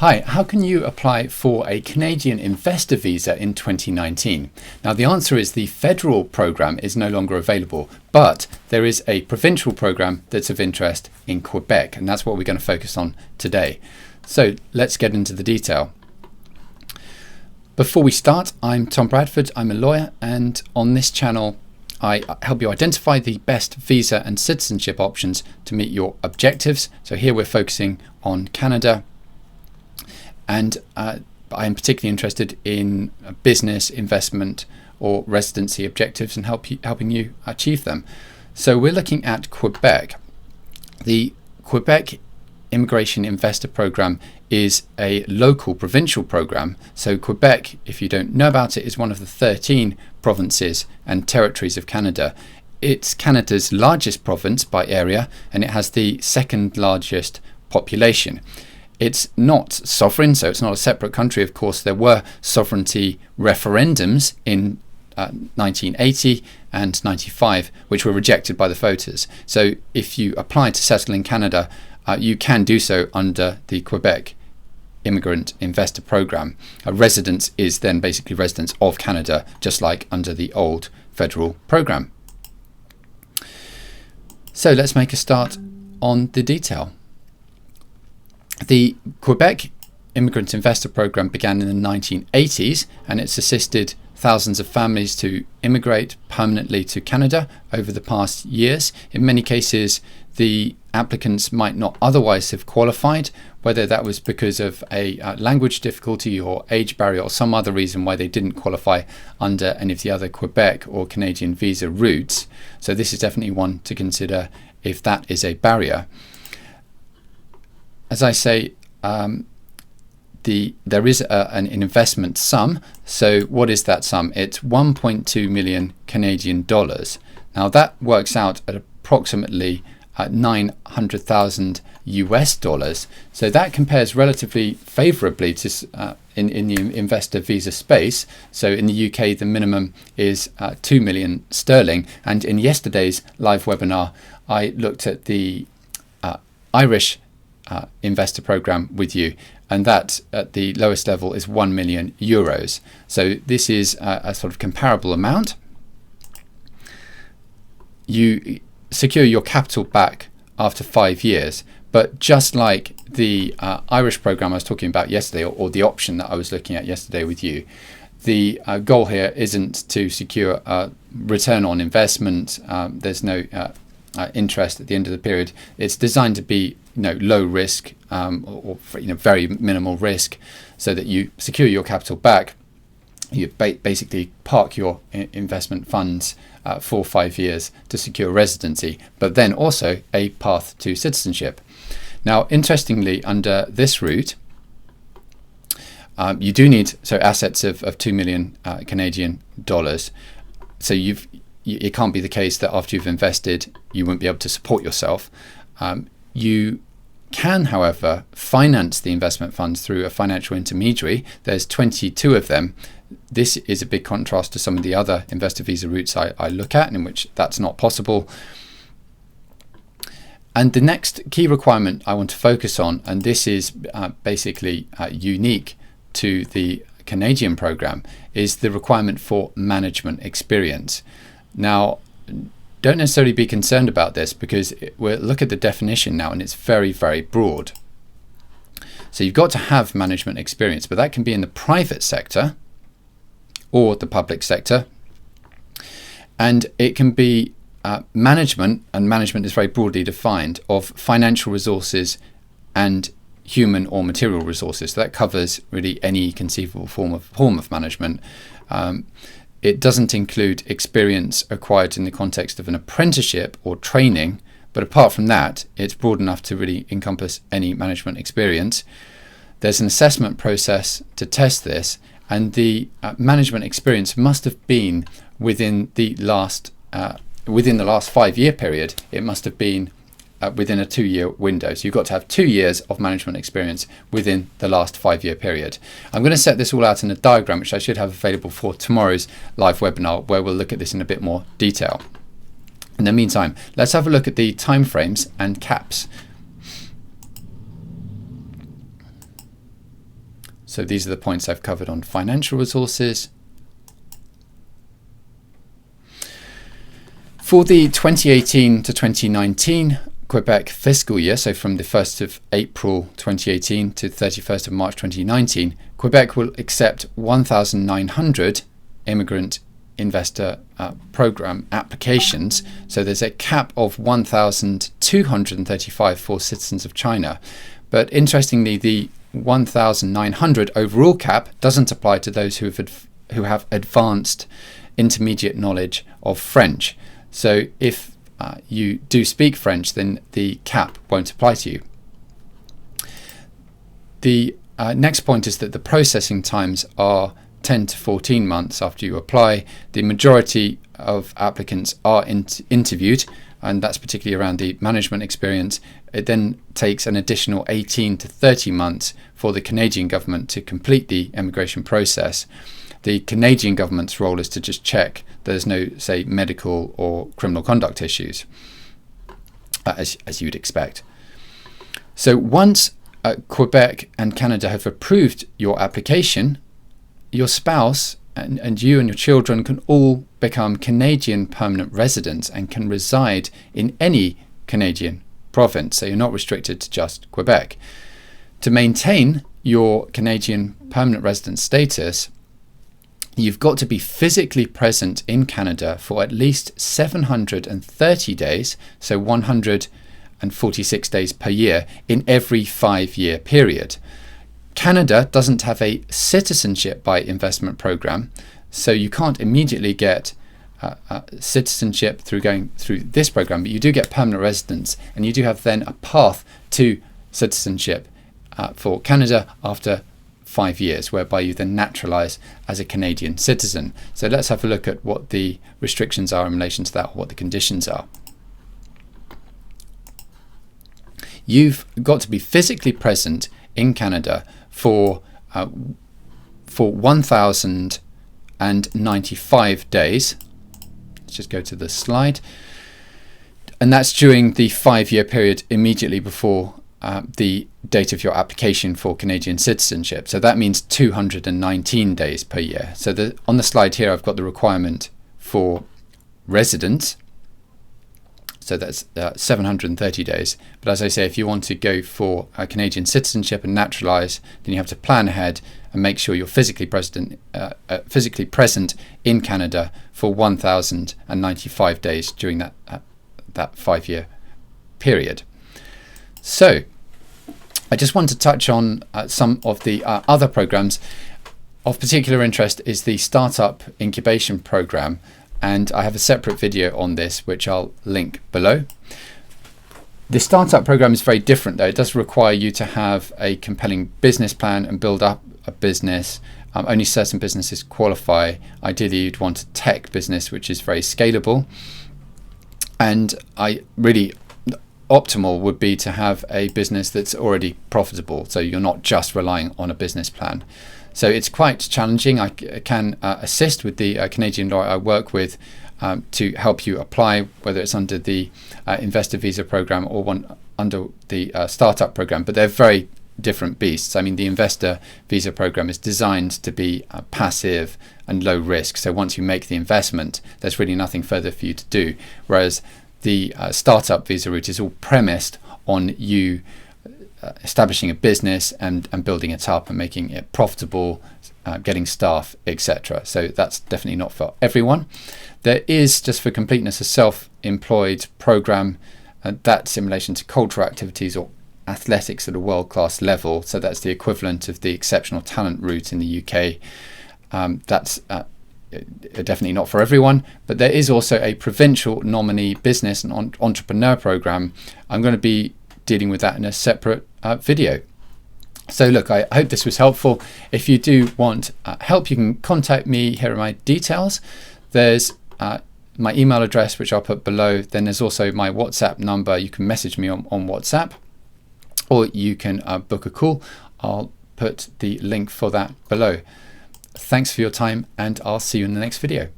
Hi, how can you apply for a Canadian investor visa in 2019? Now, the answer is the federal program is no longer available, but there is a provincial program that's of interest in Quebec, and that's what we're going to focus on today. So let's get into the detail. Before we start, I'm Tom Bradford. I'm a lawyer, and on this channel, I help you identify the best visa and citizenship options to meet your objectives. So here we're focusing on Canada. And I am particularly interested in business, investment, or residency objectives and helping you achieve them. So we're looking at Quebec. The Quebec Immigration Investor Program is a local provincial program. So Quebec, if you don't know about it, is one of the 13 provinces and territories of Canada. It's Canada's largest province by area, and it has the second largest population. It's not sovereign, so it's not a separate country. Of course, there were sovereignty referendums in 1980 and 95, which were rejected by the voters. So if you apply to settle in Canada, you can do so under the Quebec Immigrant Investor Program. A residence is then basically residents of Canada, just like under the old federal program. So let's make a start on the detail. The Quebec Immigrant Investor Program began in the 1980s, and it's assisted thousands of families to immigrate permanently to Canada over the past years. In many cases, the applicants might not otherwise have qualified, whether that was because of a language difficulty or age barrier or some other reason why they didn't qualify under any of the other Quebec or Canadian visa routes. So this is definitely one to consider if that is a barrier. As I say, there is an investment sum. So what is that sum? It's 1.2 million Canadian dollars. Now that works out at approximately 900,000 US dollars. So that compares relatively favorably to in the investor visa space. So in the UK, the minimum is 2 million sterling. And in yesterday's live webinar, I looked at the Irish investor program with you, and that at the lowest level is 1 million euros. So this is a sort of comparable amount. You secure your capital back after 5 years, but just like the Irish program I was talking about yesterday, or the option that I was looking at yesterday with you, the goal here isn't to secure a return on investment. There's no interest at the end of the period. It's designed to be low risk or very minimal risk, so that you secure your capital back. You basically park your investment funds for 5 years to secure residency, but then also a path to citizenship. Now, interestingly, under this route, you do need assets of 2 million Canadian dollars. So it can't be the case that after you've invested, you won't be able to support yourself. You can, however, finance the investment funds through a financial intermediary. There's 22 of them. This is a big contrast to some of the other investor visa routes I look at, in which that's not possible. And the next key requirement I want to focus on, and this is basically unique to the Canadian program, is the requirement for management experience. Now, don't necessarily be concerned about this, because we'll look at the definition now, and it's very, very broad. So you've got to have management experience, but that can be in the private sector or the public sector. And it can be management, and management is very broadly defined, of financial resources and human or material resources. So that covers really any conceivable form of management. It doesn't include experience acquired in the context of an apprenticeship or training, but apart from that, it's broad enough to really encompass any management experience. There's an assessment process to test this, and the management experience must have been within the last 5-year period. It must have been within a 2-year window. So you've got to have 2 years of management experience within the last 5-year period. I'm going to set this all out in a diagram, which I should have available for tomorrow's live webinar, where we'll look at this in a bit more detail. In the meantime, let's have a look at the timeframes and caps. So these are the points I've covered on financial resources. For the 2018 to 2019 Quebec fiscal year, so from the 1st of April 2018 to 31st of March 2019, Quebec will accept 1,900 immigrant investor program applications. So there's a cap of 1,235 for citizens of China. But interestingly, the 1,900 overall cap doesn't apply to those who have advanced intermediate knowledge of French. So if you do speak French, then the cap won't apply to you. The next point is that the processing times are 10 to 14 months after you apply. The majority of applicants are interviewed, and that's particularly around the management experience. It then takes an additional 18 to 30 months for the Canadian government to complete the immigration process. The Canadian government's role is to just check there's no, say, medical or criminal conduct issues, as you'd expect. So once Quebec and Canada have approved your application, your spouse and you and your children can all become Canadian permanent residents and can reside in any Canadian province. So you're not restricted to just Quebec. To maintain your Canadian permanent resident status, you've got to be physically present in Canada for at least 730 days, so 146 days per year, in every 5-year period. Canada doesn't have a citizenship by investment program, so you can't immediately get citizenship through going through this program, but you do get permanent residence, and you do have then a path to citizenship for Canada after 5 years, whereby you then naturalize as a Canadian citizen. So let's have a look at what the restrictions are in relation to that, or what the conditions are. You've got to be physically present in Canada for 1,095 days. Let's just go to the slide. And that's during the 5-year period immediately before the date of your application for Canadian citizenship. So that means 219 days per year. So on the slide here, I've got the requirement for residents. So that's 730 days. But as I say, if you want to go for Canadian citizenship and naturalize, then you have to plan ahead and make sure you're physically present in Canada for 1,095 days during that 5-year period. So I just want to touch on some of the other programs. Of particular interest is the Startup Incubation Program, and I have a separate video on this which I'll link below. The Startup Program is very different though. It does require you to have a compelling business plan and build up a business. Only certain businesses qualify. Ideally you'd want a tech business which is very scalable, and optimal would be to have a business that's already profitable, so you're not just relying on a business plan. So it's quite challenging. I can assist with the Canadian lawyer I work with to help you apply, whether it's under the investor visa program or one under the startup program, but they're very different beasts. I mean, the investor visa program is designed to be passive and low risk. So once you make the investment, there's really nothing further for you to do. Whereas the startup visa route is all premised on you establishing a business and building it up and making it profitable, getting staff, etc. So that's definitely not for everyone. There is, just for completeness, a self-employed program that's in relation to cultural activities or athletics at a world-class level. So that's the equivalent of the exceptional talent route in the UK. That's definitely not for everyone, but there is also a provincial nominee business and entrepreneur program. I'm going to be dealing with that in a separate video. So look, I hope this was helpful. If you do want help, you can contact me. Here are my details. There's my email address, which I'll put below. Then there's also my WhatsApp number. You can message me on WhatsApp, or you can book a call. I'll put the link for that below. Thanks for your time, and I'll see you in the next video.